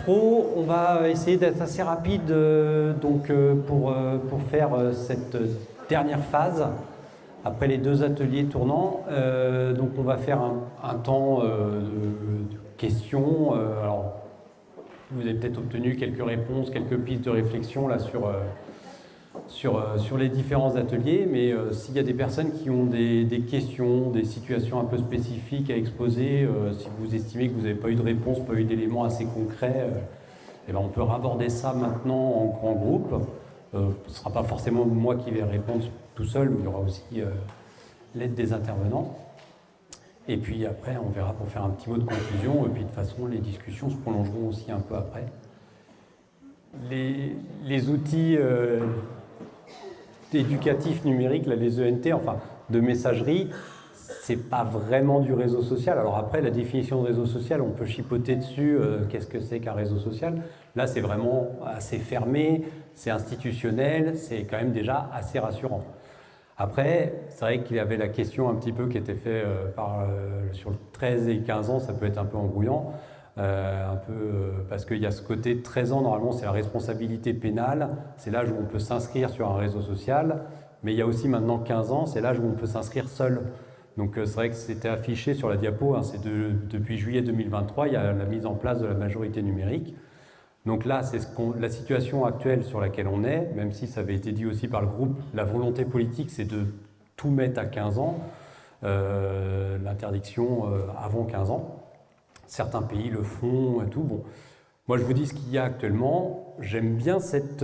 trop, on va essayer d'être assez rapide pour faire cette dernière phase. Après les 2 ateliers tournants, donc on va faire un temps de questions. Alors, vous avez peut-être obtenu quelques réponses, quelques pistes de réflexion là sur les différents ateliers, mais s'il y a des personnes qui ont des questions, des situations un peu spécifiques à exposer, si vous estimez que vous n'avez pas eu de réponse, pas eu d'éléments assez concrets, eh ben on peut raborder ça maintenant en grand groupe. Ce ne sera pas forcément moi qui vais répondre tout seul, mais il y aura aussi l'aide des intervenants. Et puis après, on verra pour faire un petit mot de conclusion, et puis de toute façon, les discussions se prolongeront aussi un peu après. Les outils éducatifs numériques, là, les ENT, enfin de messagerie, c'est pas vraiment du réseau social. Alors après, la définition de réseau social, on peut chipoter dessus, qu'est-ce que c'est qu'un réseau social? Là, c'est vraiment assez fermé, c'est institutionnel, c'est quand même déjà assez rassurant. Après, c'est vrai qu'il y avait la question un petit peu qui était faite sur le 13 et 15 ans, ça peut être un peu embrouillant, parce qu'il y a ce côté 13 ans, normalement, c'est la responsabilité pénale, c'est l'âge où on peut s'inscrire sur un réseau social, mais il y a aussi maintenant 15 ans, c'est l'âge où on peut s'inscrire seul. Donc c'est vrai que c'était affiché sur la diapo, hein, depuis juillet 2023, il y a la mise en place de la majorité numérique. Donc là, c'est la situation actuelle sur laquelle on est, même si ça avait été dit aussi par le groupe, la volonté politique, c'est de tout mettre à 15 ans, l'interdiction avant 15 ans. Certains pays le font et tout. Bon, moi, je vous dis ce qu'il y a actuellement. J'aime bien cette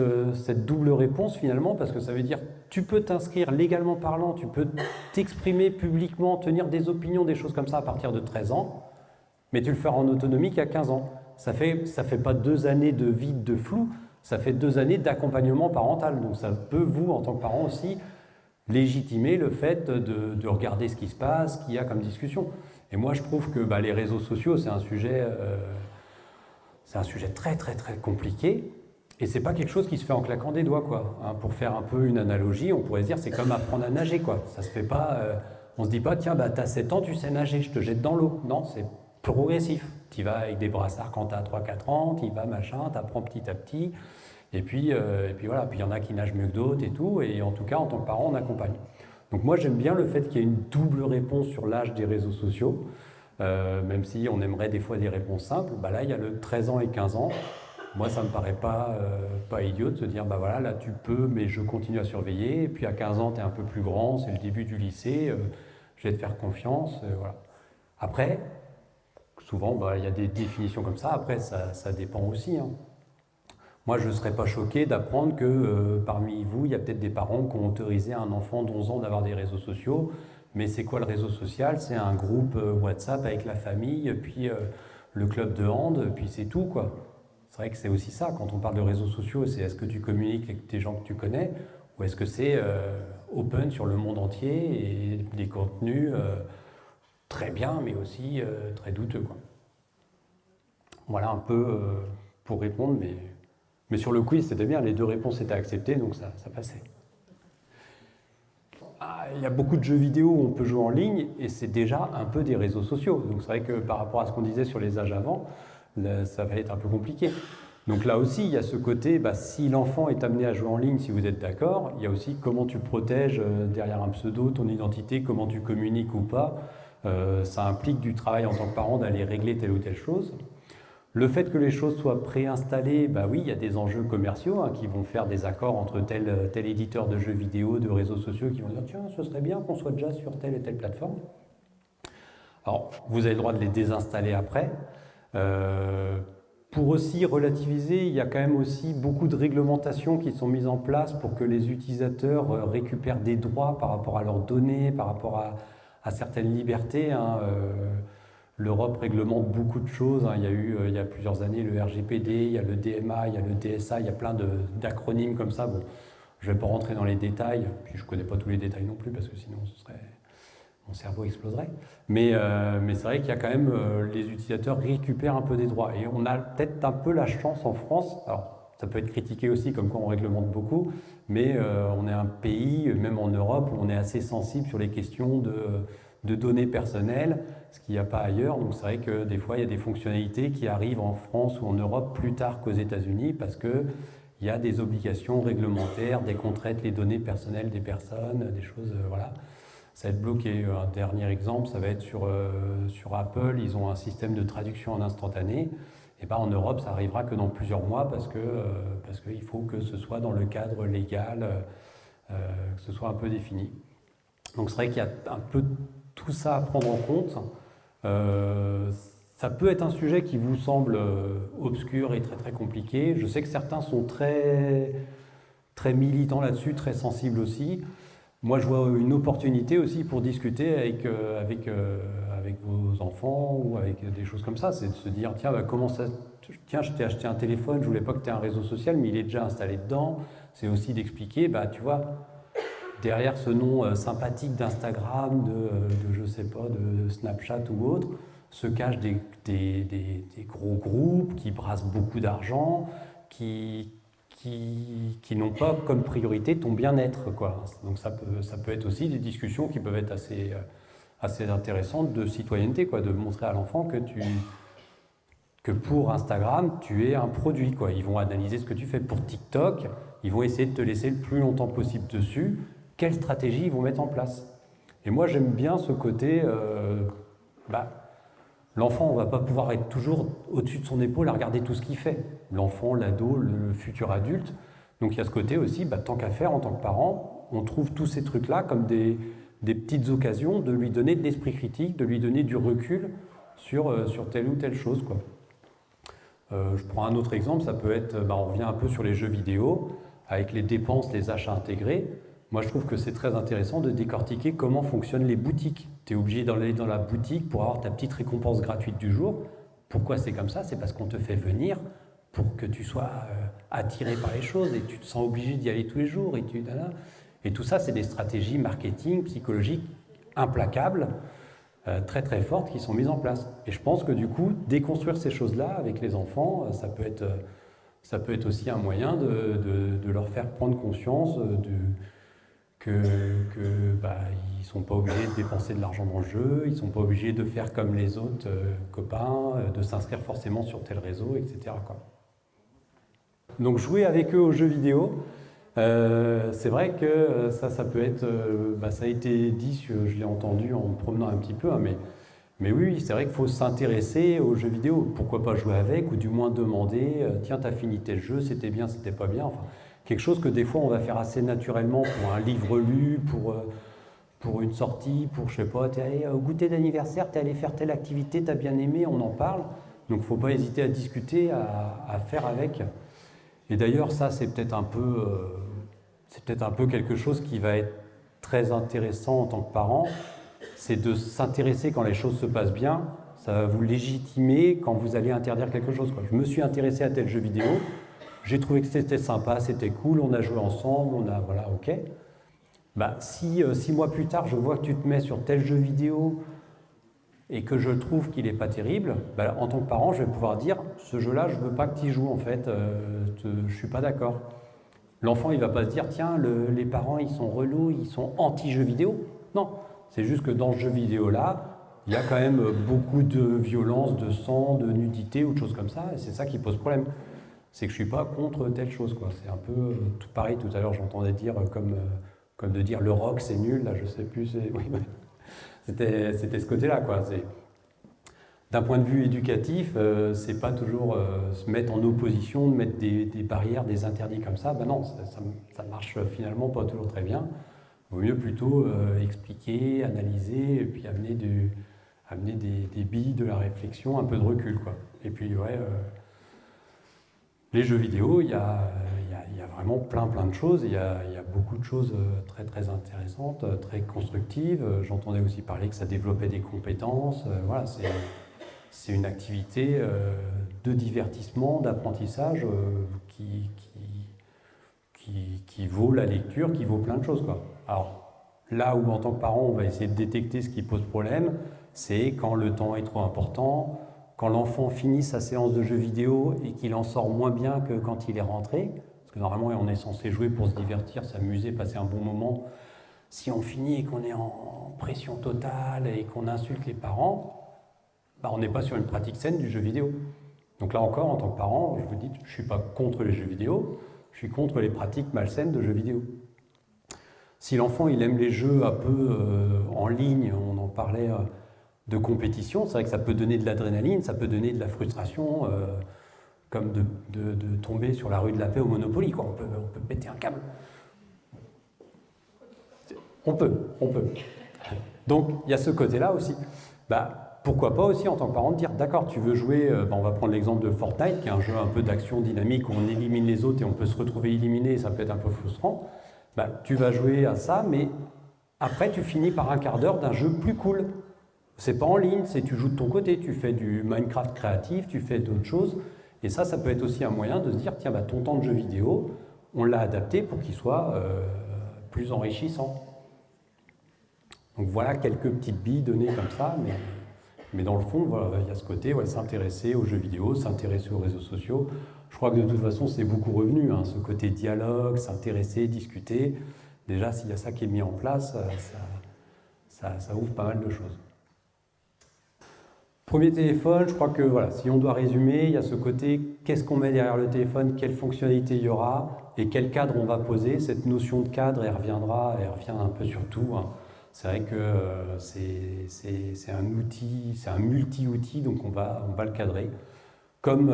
double réponse finalement, parce que ça veut dire tu peux t'inscrire légalement parlant, tu peux t'exprimer publiquement, tenir des opinions, des choses comme ça à partir de 13 ans, mais tu le feras en autonomie qu'à 15 ans. Ça fait pas 2 années de vide, de flou, ça fait 2 années d'accompagnement parental. Donc ça peut, vous, en tant que parent aussi, légitimer le fait de regarder ce qui se passe, ce qu'il y a comme discussion. Et moi, je trouve que les réseaux sociaux, c'est un sujet très, très, très compliqué. Et c'est pas quelque chose qui se fait en claquant des doigts, quoi. Hein, pour faire un peu une analogie, on pourrait se dire c'est comme apprendre à nager, quoi. Ça se fait pas. On se dit pas tiens, t'as 7 ans, tu sais nager, je te jette dans l'eau. Non, c'est progressif. Tu vas avec des brassards quand tu as 3-4 ans, tu vas machin, tu apprends petit à petit. Et puis voilà, puis il y en a qui nagent mieux que d'autres et tout. Et en tout cas, en tant que parent, on accompagne. Donc moi, j'aime bien le fait qu'il y ait une double réponse sur l'âge des réseaux sociaux. Même si on aimerait des fois des réponses simples. Là, il y a le 13 ans et 15 ans. Moi, ça ne me paraît pas idiot de se dire, voilà, là tu peux, mais je continue à surveiller. Et puis à 15 ans, tu es un peu plus grand, c'est le début du lycée, je vais te faire confiance. Voilà. Après, souvent, il y a des définitions comme ça. Après, ça dépend aussi. Hein. Moi, je ne serais pas choqué d'apprendre que parmi vous, il y a peut-être des parents qui ont autorisé à un enfant d'11 ans d'avoir des réseaux sociaux. Mais c'est quoi le réseau social? C'est un groupe WhatsApp avec la famille, puis le club de hand, puis c'est tout, quoi. C'est vrai que c'est aussi ça, quand on parle de réseaux sociaux, c'est est-ce que tu communiques avec des gens que tu connais, ou est-ce que c'est open sur le monde entier et des contenus très bien, mais aussi très douteux, quoi. Voilà un peu pour répondre, mais sur le quiz, c'était bien, les 2 réponses étaient acceptées, donc ça passait. Il y a beaucoup de jeux vidéo où on peut jouer en ligne, et c'est déjà un peu des réseaux sociaux. Donc c'est vrai que par rapport à ce qu'on disait sur les âges avant, ça va être un peu compliqué. Donc là aussi, il y a ce côté, si l'enfant est amené à jouer en ligne, si vous êtes d'accord, il y a aussi comment tu protèges derrière un pseudo ton identité, comment tu communiques ou pas. Ça implique du travail en tant que parent d'aller régler telle ou telle chose. Le fait que les choses soient préinstallées, oui, il y a des enjeux commerciaux qui vont faire des accords entre tel éditeur de jeux vidéo, de réseaux sociaux, qui vont dire tiens, ce serait bien qu'on soit déjà sur telle et telle plateforme. Alors, vous avez le droit de les désinstaller après. Pour aussi relativiser, il y a quand même aussi beaucoup de réglementations qui sont mises en place pour que les utilisateurs récupèrent des droits par rapport à leurs données, par rapport à certaines libertés. L'Europe réglemente beaucoup de choses. Il y a eu, il y a plusieurs années, le RGPD, il y a le DMA, il y a le DSA, il y a plein d'acronymes comme ça. Bon, je ne vais pas rentrer dans les détails, puis je ne connais pas tous les détails non plus, parce que sinon mon cerveau exploserait. Mais c'est vrai qu'il y a quand même, les utilisateurs récupèrent un peu des droits. Et on a peut-être un peu la chance en France, alors ça peut être critiqué aussi comme quoi on réglemente beaucoup, mais on est un pays, même en Europe, où on est assez sensible sur les questions de données personnelles, ce qu'il n'y a pas ailleurs. Donc c'est vrai que des fois, il y a des fonctionnalités qui arrivent en France ou en Europe plus tard qu'aux États-Unis parce qu'il y a des obligations réglementaires dès qu'on traite les données personnelles des personnes, des choses, voilà. Ça va être bloqué. Un dernier exemple, ça va être sur Apple, ils ont un système de traduction en instantané. Et ben en Europe, ça arrivera que dans plusieurs mois parce qu'il faut que ce soit dans le cadre légal, que ce soit un peu défini. Donc c'est vrai qu'il y a un peu tout ça à prendre en compte. Ça peut être un sujet qui vous semble obscur et très très compliqué. Je sais que certains sont très, très militants là-dessus, très sensibles aussi. Moi, je vois une opportunité aussi pour discuter avec vos enfants ou avec des choses comme ça. C'est de se dire, tiens, tiens, je t'ai acheté un téléphone, je voulais pas que tu aies un réseau social, mais il est déjà installé dedans. C'est aussi d'expliquer, tu vois, derrière ce nom sympathique d'Instagram, de je sais pas, de Snapchat ou autre, se cachent des gros groupes qui brassent beaucoup d'argent, qui n'ont pas comme priorité ton bien-être, quoi. Donc ça peut être aussi des discussions qui peuvent être assez intéressantes de citoyenneté, quoi, de montrer à l'enfant que pour Instagram, tu es un produit, quoi. Ils vont analyser ce que tu fais pour TikTok, ils vont essayer de te laisser le plus longtemps possible dessus. Quelle stratégie ils vont mettre en place? Et moi, j'aime bien ce côté... l'enfant, on ne va pas pouvoir être toujours au-dessus de son épaule à regarder tout ce qu'il fait. L'enfant, l'ado, le futur adulte. Donc il y a ce côté aussi, tant qu'à faire en tant que parent, on trouve tous ces trucs-là comme des petites occasions de lui donner de l'esprit critique, de lui donner du recul sur telle ou telle chose, quoi. Je prends un autre exemple, ça peut être, on revient un peu sur les jeux vidéo, avec les dépenses, les achats intégrés. Moi, je trouve que c'est très intéressant de décortiquer comment fonctionnent les boutiques. Tu es obligé d'aller dans la boutique pour avoir ta petite récompense gratuite du jour. Pourquoi c'est comme ça? C'est parce qu'on te fait venir pour que tu sois attiré par les choses et tu te sens obligé d'y aller tous les jours. Et tout ça, c'est des stratégies marketing, psychologiques implacables, très très fortes qui sont mises en place. Et je pense que du coup, déconstruire ces choses-là avec les enfants, ça peut être aussi un moyen de leur faire prendre conscience ils ne sont pas obligés de dépenser de l'argent dans le jeu, ils ne sont pas obligés de faire comme les autres copains, de s'inscrire forcément sur tel réseau, etc., quoi. Donc jouer avec eux aux jeux vidéo, c'est vrai que ça peut être... ça a été dit, je l'ai entendu en me promenant un petit peu, hein, mais oui, c'est vrai qu'il faut s'intéresser aux jeux vidéo. Pourquoi pas jouer avec, ou du moins demander, tiens, t'as fini tel jeu, c'était bien, c'était pas bien, enfin... Quelque chose que des fois on va faire assez naturellement pour un livre lu, pour une sortie, pour je sais pas, t'es allé au goûter d'anniversaire, t'es allé faire telle activité, t'as bien aimé, on en parle. Donc il ne faut pas hésiter à discuter, à faire avec. Et d'ailleurs ça c'est peut-être un peu quelque chose qui va être très intéressant en tant que parent, c'est de s'intéresser quand les choses se passent bien. Ça va vous légitimer quand vous allez interdire quelque chose, quoi. Je me suis intéressé à tel jeu vidéo. J'ai trouvé que c'était sympa, c'était cool, on a joué ensemble, voilà, ok. Si 6 mois plus tard, je vois que tu te mets sur tel jeu vidéo et que je trouve qu'il n'est pas terrible, en tant que parent, je vais pouvoir dire, ce jeu-là, je ne veux pas que tu y joues, en fait, je ne suis pas d'accord. L'enfant, il ne va pas se dire, tiens, les parents, ils sont relous, ils sont anti-jeux vidéo. Non, c'est juste que dans ce jeu vidéo-là, il y a quand même beaucoup de violence, de sang, de nudité ou de choses comme ça, et c'est ça qui pose problème. C'est que je ne suis pas contre telle chose, quoi. C'est un peu tout pareil. Tout à l'heure, j'entendais dire comme de dire le rock, c'est nul. Là, je sais plus. Oui, c'était ce côté-là, quoi. D'un point de vue éducatif, c'est pas toujours se mettre en opposition, de mettre des barrières, des interdits comme ça. Non, ça marche finalement pas toujours très bien. Il vaut mieux plutôt expliquer, analyser, et puis amener des billes, de la réflexion, un peu de recul, quoi. Et puis, les jeux vidéo, il y a vraiment plein de choses. Il y a beaucoup de choses très très intéressantes, très constructives. J'entendais aussi parler que ça développait des compétences. Voilà, c'est une activité de divertissement, d'apprentissage qui vaut la lecture, qui vaut plein de choses, quoi. Alors là où en tant que parent, on va essayer de détecter ce qui pose problème, c'est quand le temps est trop important, quand l'enfant finit sa séance de jeux vidéo et qu'il en sort moins bien que quand il est rentré, parce que normalement on est censé jouer pour se divertir, s'amuser, passer un bon moment, Si on finit et qu'on est en pression totale et qu'on insulte les parents, bah, on n'est pas sur une pratique saine du jeu vidéo. Donc là encore, en tant que parent, je vous dis, je ne suis pas contre les jeux vidéo, je suis contre les pratiques malsaines de jeux vidéo. Si l'enfant il aime les jeux un peu en ligne, on en parlait de compétition, c'est vrai que ça peut donner de l'adrénaline, ça peut donner de la frustration, comme de tomber sur la rue de la Paix au Monopoly, quoi. On peut péter un câble. On peut. Donc il y a ce côté-là aussi. Bah, pourquoi pas aussi en tant que parent de dire d'accord, tu veux jouer, on va prendre l'exemple de Fortnite, qui est un jeu un peu d'action dynamique où on élimine les autres et on peut se retrouver éliminé, ça peut être un peu frustrant. Bah, tu vas jouer à ça, mais après tu finis par un quart d'heure d'un jeu plus cool. C'est pas en ligne, c'est tu joues de ton côté, tu fais du Minecraft créatif, tu fais d'autres choses. Et ça peut être aussi un moyen de se dire, tiens, bah, ton temps de jeu vidéo, on l'a adapté pour qu'il soit plus enrichissant. Donc voilà quelques petites billes données comme ça, mais dans le fond, voilà, il y a ce côté, s'intéresser aux jeux vidéo, s'intéresser aux réseaux sociaux. Je crois que de toute façon, c'est beaucoup revenu, hein, ce côté dialogue, s'intéresser, discuter. Déjà, s'il y a ça qui est mis en place, ça ouvre pas mal de choses. Premier téléphone, je crois que voilà, si on doit résumer, il y a ce côté, qu'est-ce qu'on met derrière le téléphone, quelles fonctionnalités il y aura et quel cadre on va poser. Cette notion de cadre, elle revient un peu sur tout, hein. C'est vrai que c'est un outil, c'est un multi-outil, donc on va le cadrer. Comme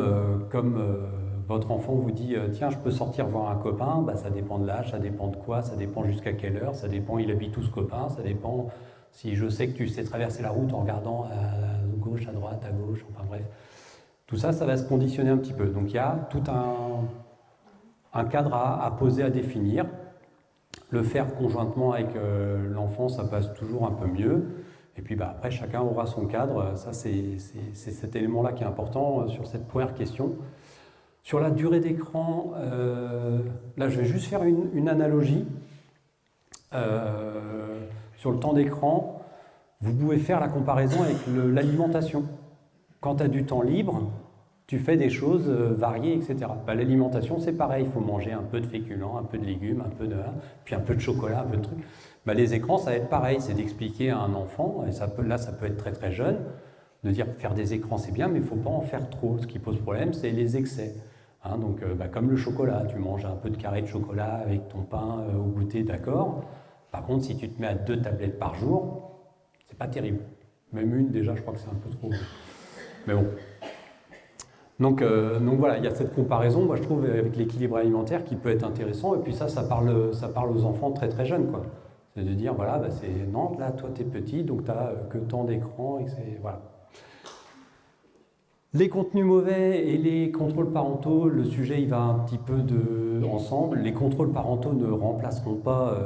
votre enfant vous dit, tiens, je peux sortir voir un copain, bah, ça dépend de l'âge, ça dépend de quoi, ça dépend jusqu'à quelle heure, ça dépend, il habite où ce copain, ça dépend si je sais que tu sais traverser la route en regardant à gauche, à droite, à gauche, enfin bref. Tout ça, ça va se conditionner un petit peu. Donc il y a tout un cadre à poser, à définir. Le faire conjointement avec l'enfant, ça passe toujours un peu mieux. Et puis bah, après, chacun aura son cadre. Ça, c'est cet élément-là qui est important sur cette première question. Sur la durée d'écran, là, je vais juste faire une analogie. Sur le temps d'écran, vous pouvez faire la comparaison avec l'alimentation. Quand tu as du temps libre, tu fais des choses variées, etc. Bah, l'alimentation, c'est pareil, il faut manger un peu de féculents, un peu de légumes, puis un peu de chocolat, un peu de trucs. Bah, les écrans, ça va être pareil, c'est d'expliquer à un enfant, et ça peut être très très jeune, de dire faire des écrans c'est bien, mais il ne faut pas en faire trop. Ce qui pose problème, c'est les excès. Hein, donc, comme le chocolat, tu manges un peu de carré de chocolat avec ton pain au goûter, d'accord. Par contre, si tu te mets à 2 tablettes par jour, c'est pas terrible. Même une, déjà, je crois que c'est un peu trop. Mais bon. Donc voilà, il y a cette comparaison, moi je trouve, avec l'équilibre alimentaire qui peut être intéressant. Et puis ça parle aux enfants très très jeunes, quoi. C'est de dire, voilà, bah non, là, toi, t'es petit, donc t'as que tant d'écran, et voilà. Les contenus mauvais et les contrôles parentaux, le sujet, il va un petit peu ensemble. Les contrôles parentaux ne remplaceront pas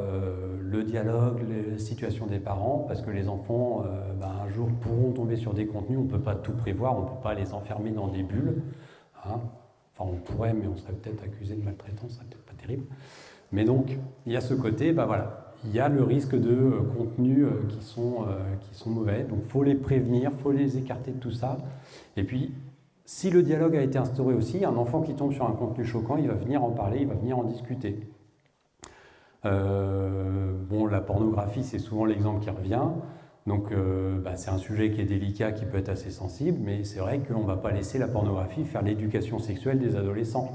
le dialogue, les situations des parents, parce que les enfants, un jour, pourront tomber sur des contenus, on ne peut pas tout prévoir, on ne peut pas les enfermer dans des bulles. Hein. Enfin, on pourrait, mais on serait peut-être accusé de maltraitance, ça serait peut-être pas terrible. Mais donc, il y a ce côté, voilà, il y a le risque de contenus qui sont mauvais, donc il faut les prévenir, il faut les écarter de tout ça. Et puis, si le dialogue a été instauré aussi, un enfant qui tombe sur un contenu choquant, il va venir en parler, il va venir en discuter. La pornographie, c'est souvent l'exemple qui revient. Donc, c'est un sujet qui est délicat, qui peut être assez sensible, mais c'est vrai qu'on ne va pas laisser la pornographie faire l'éducation sexuelle des adolescents.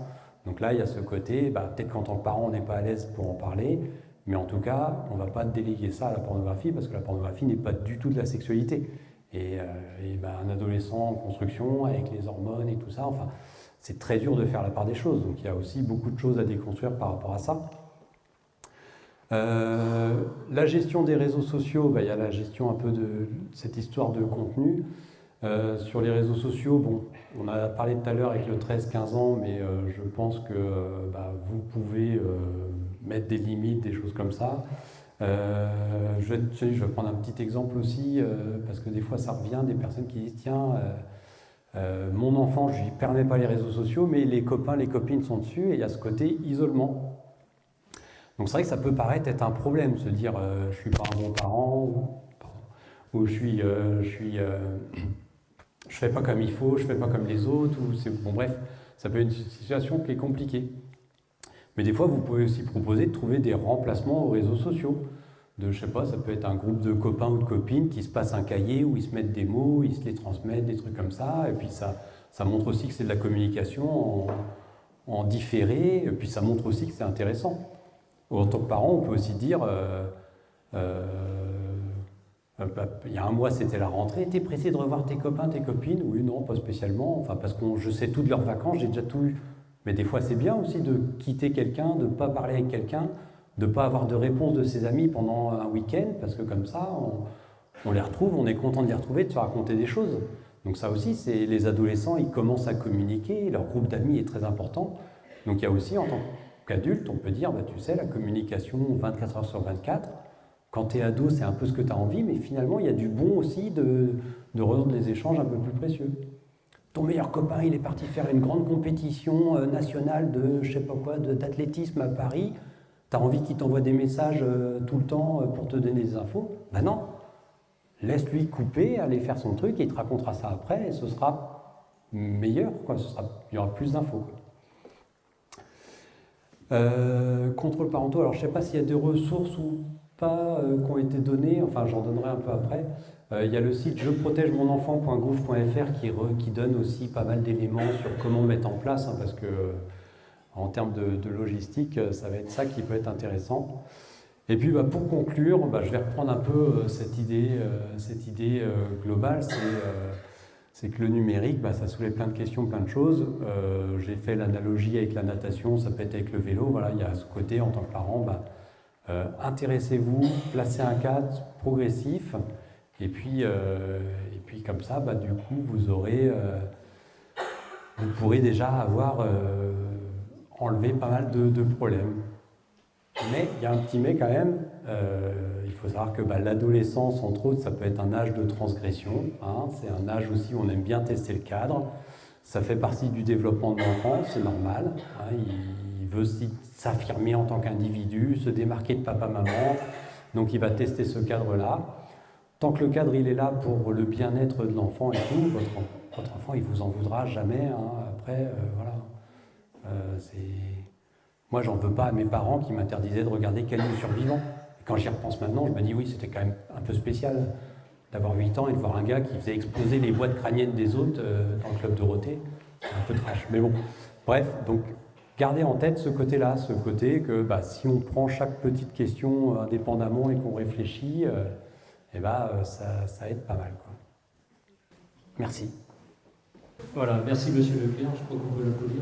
Donc là, il y a ce côté, peut-être qu'en tant que parent, on n'est pas à l'aise pour en parler, mais en tout cas, on ne va pas déléguer ça à la pornographie, parce que la pornographie n'est pas du tout de la sexualité. Et un adolescent en construction, avec les hormones et tout ça, enfin, c'est très dur de faire la part des choses. Donc il y a aussi beaucoup de choses à déconstruire par rapport à ça. La gestion des réseaux sociaux, il y a la gestion un peu de cette histoire de contenu. Sur les réseaux sociaux, on a parlé tout à l'heure avec le 13-15 ans, mais je pense que vous pouvez mettre des limites, des choses comme ça. Je vais prendre un petit exemple aussi, parce que des fois ça revient, des personnes qui disent tiens, mon enfant, je ne lui permets pas les réseaux sociaux, mais les copains, les copines sont dessus, et il y a ce côté isolement. Donc c'est vrai que ça peut paraître être un problème, se dire je ne suis pas un bon parent, ou je fais pas comme il faut, je fais pas comme les autres, bref, ça peut être une situation qui est compliquée. Mais des fois, vous pouvez aussi proposer de trouver des remplacements aux réseaux sociaux. je sais pas, ça peut être un groupe de copains ou de copines qui se passent un cahier où ils se mettent des mots, ils se les transmettent, des trucs comme ça, et puis ça montre aussi que c'est de la communication en différé, et puis ça montre aussi que c'est intéressant. En tant que parent, on peut aussi dire, il y a un mois c'était la rentrée, t'es pressé de revoir tes copains, tes copines? Oui, non, pas spécialement, enfin parce que je sais tout de leurs vacances, j'ai déjà tout eu. Mais des fois c'est bien aussi de quitter quelqu'un, de ne pas parler avec quelqu'un, de ne pas avoir de réponse de ses amis pendant un week-end, parce que comme ça, on les retrouve, on est content de les retrouver, de se raconter des choses. Donc ça aussi, c'est les adolescents, ils commencent à communiquer, leur groupe d'amis est très important. Donc il y a aussi, en tant qu'adulte, on peut dire, bah, tu sais, la communication 24 heures sur 24, quand tu es ado, c'est un peu ce que tu as envie, mais finalement, il y a du bon aussi de rendre les échanges un peu plus précieux. Ton meilleur copain, il est parti faire une grande compétition nationale de, je sais pas quoi, d'athlétisme à Paris. Tu as envie qu'il t'envoie des messages tout le temps pour te donner des infos? Ben non. Laisse-lui couper, aller faire son truc, et il te racontera ça après, et ce sera meilleur, quoi. Il y aura plus d'infos. Contrôle parentaux, alors je ne sais pas s'il y a des ressources ou pas qui ont été données, enfin j'en donnerai un peu après. Il y a le site jeprotègemonenfant.gouv.fr qui donne aussi pas mal d'éléments sur comment mettre en place, hein, parce que en termes de logistique, ça va être ça qui peut être intéressant. Et puis pour conclure, je vais reprendre un peu cette idée globale, c'est que le numérique, ça soulève plein de questions, plein de choses. J'ai fait l'analogie avec la natation, ça peut être avec le vélo, voilà, il y a ce côté en tant que parent, intéressez-vous, placez un cadre progressif, et puis comme ça, du coup, vous pourrez déjà avoir enlevé pas mal de problèmes. Mais il y a un petit mais quand même, il faut savoir que l'adolescence, entre autres, ça peut être un âge de transgression, hein, c'est un âge aussi où on aime bien tester le cadre, ça fait partie du développement de l'enfant, c'est normal, hein, il veut s'affirmer en tant qu'individu, se démarquer de papa-maman, donc il va tester ce cadre-là. Tant que le cadre il est là pour le bien-être de l'enfant et tout, votre enfant il vous en voudra jamais, hein, après, voilà. Moi, j'en veux pas à mes parents qui m'interdisaient de regarder Caillou survivant. Et quand j'y repense maintenant, je me dis oui, c'était quand même un peu spécial d'avoir 8 ans et de voir un gars qui faisait exploser les boîtes crâniennes des autres dans le club Dorothée. C'est un peu trash. Mais bon, bref, donc gardez en tête ce côté-là, ce côté que si on prend chaque petite question indépendamment et qu'on réfléchit, ça aide pas mal, quoi. Merci. Voilà, merci Monsieur Leclerc, je crois qu'on peut l'applaudir.